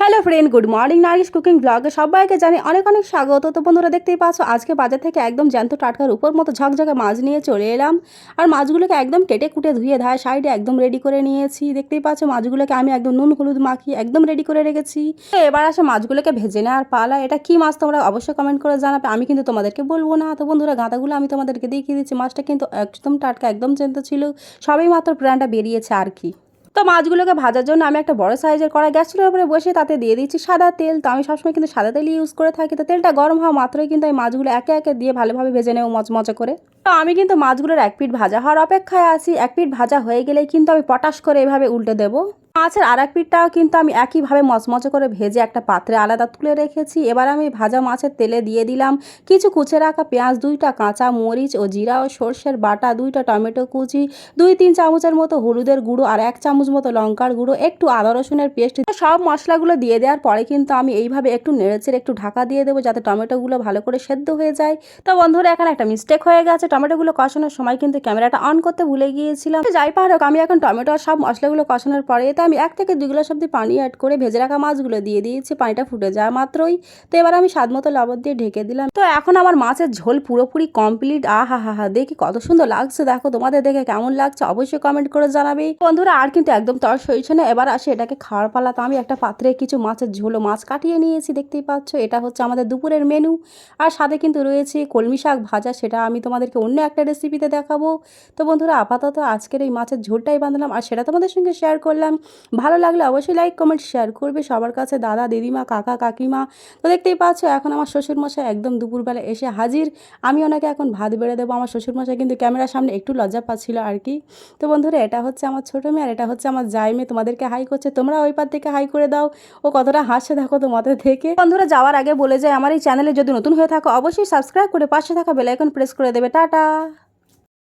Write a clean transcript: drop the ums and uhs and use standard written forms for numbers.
Hello friend, good morning. Nourish cooking ব্লগে সবাইকে জানি অনেক অনেক স্বাগত। তো বন্ধুরা, দেখতেই পাচ্ছ আজকে বাজার থেকে একদম জ্যান্ত টাটকার উপর মতো ঝকঝকে মাছ নিয়ে চলে এলাম। আর মাছগুলোকে একদম কেটে কুটে ধুয়ে ধায় সাইডে একদম রেডি করে নিয়েছি। দেখতেই পাচ্ছ মাছগুলোকে আমি একদম নুন হলুদ মাখিয়ে একদম রেডি করে রেখেছি। তো এবার আসে মাছগুলোকে ভেজে নেওয়ার পালা। এটা কি মাছ তোমরা অবশ্যই কমেন্ট করে জানাবে, আমি কিন্তু তোমাদেরকে বলবো না। তো বন্ধুরা, গাঁদাগুলো আমি তোমাদেরকে দেখিয়ে দিচ্ছি। মাছটা কিন্তু একদম টাটকা, একদম জ্যান্ত ছিল, সবেই মাত্র প্রাণটা বেরিয়েছে আর কি। তো মাছগুলোকে ভাজার জন্য আমি একটা বড় সাইজের কড়াই গ্যাস চুলার উপরে বসে তাতে দিয়ে দিচ্ছি সাদা তেল। তো আমি সবসময় কিন্তু সাদা তেলই ইউজ করে থাকি। তো তেলটা গরম হওয়া মাত্রই কিন্তু আমি মাছগুলো একে একে দিয়ে ভালোভাবে ভেজে নেব মচমচে করে। তো আমি কিন্তু মাছগুলোর এক পিঠ ভাজা হওয়ার অপেক্ষায় আছি। এক পিঠ ভাজা হয়ে গেলেই কিন্তু আমি পটাশ করে এভাবে উল্টে দেবো। মাছের আর এক পিঠটাও কিন্তু আমি একইভাবে মচমচে করে ভেজে একটা পাত্রে আলাদা তুলে রেখেছি। এবার আমি ভাজা মাছের তেলে দিয়ে দিলাম কিছু কুচে রাখা পেঁয়াজ, 2টা কাঁচা মরিচ ও জিরা ও সর্ষের বাটা, 2টা টমেটো কুচি, 2-3 চামচের মতো হলুদের গুঁড়ো আর 1 চামচ মতো লঙ্কার গুঁড়ো, একটু আদা রসুনের পেস্ট। সব মশলাগুলো দিয়ে দেওয়ার পরে কিন্তু আমি এইভাবে একটু নেড়েচেড়ে একটু ঢাকা দিয়ে দেবো যাতে টমেটোগুলো ভালো করে সেদ্ধ হয়ে যায়। তো বন্ধুরা, এখানে একটা মিস্টেক হয়ে গেছে। টমেটোগুলো কষানোর সময় কিন্তু ক্যামেরাটা অন করতে ভুলে গিয়েছিলাম। যাই পার হোক, আমি এখন টমেটো আর সব মশলাগুলো কষানোর পরে এতে আমি 1 থেকে 2 গ্লাস অব্দি পানি অ্যাড করে ভেজে রাখা মাছগুলো দিয়ে দিয়েছি। পানিটা ফুটে যাওয়া মাত্রই তো এবার আমি স্বাদ মতো লবণ দিয়ে ঢেকে দিলাম। তো এখন আমার মাছের ঝোল পুরোপুরি কমপ্লিট। আহা হা হা, দেখি কত সুন্দর লাগছে। দেখো তোমাদের দেখে কেমন লাগছে অবশ্যই কমেন্ট করে জানাবে বন্ধুরা। আর কিন্তু একদম তর সইছে না, এবার আসে এটাকে খাওয়ার পালা। তো আমি একটা পাত্রে কিছু মাছের ঝোল ও মাছ কাটিয়ে নিয়েছি, দেখতেই পাচ্ছ। এটা হচ্ছে আমাদের দুপুরের মেনু। আর সাথে কিন্তু রয়েছে কলমি শাক ভাজা, সেটা আমি তোমাদেরকে অন্য একটা রেসিপিতে দেখাবো। তো বন্ধুরা, আপাতত আজকের এই মাছের ঝোলটাই বানালাম আর সেটা তোমাদের সঙ্গে শেয়ার করলাম। ভালো লাগলে অবশ্যই লাইক কমেন্ট শেয়ার করবে সবার কাছে, দাদা দিদিমা কাকা কাকিমা। তো দেখতেই পাচ্ছ এখন আমার শ্বশুরমশাই একদম দুপুরবেলা এসে হাজির। আমি ওনাকে এখন ভাত বেড়ে দেবো। আমার শ্বশুরমশাই কিন্তু ক্যামেরার সামনে একটু লজ্জা পাচ্ছিল আর কি। তো বন্ধুরা, এটা হচ্ছে আমার ছোটো মেয়ে আর এটা হচ্ছে আমার জাই মেয়ে। তোমাদেরকে হাই করছে, তোমরা ওই পার থেকে হাই করে দাও। ও কতটা হাসছে দেখো তোমাদের থেকে। বন্ধুরা, যাওয়ার আগে বলে যায়, আমার এই চ্যানেলে যদি নতুন হয়ে থাকো অবশ্যই সাবস্ক্রাইব করে পাশে থাকা বেল আইকন প্রেস করে দেবে। টাটা।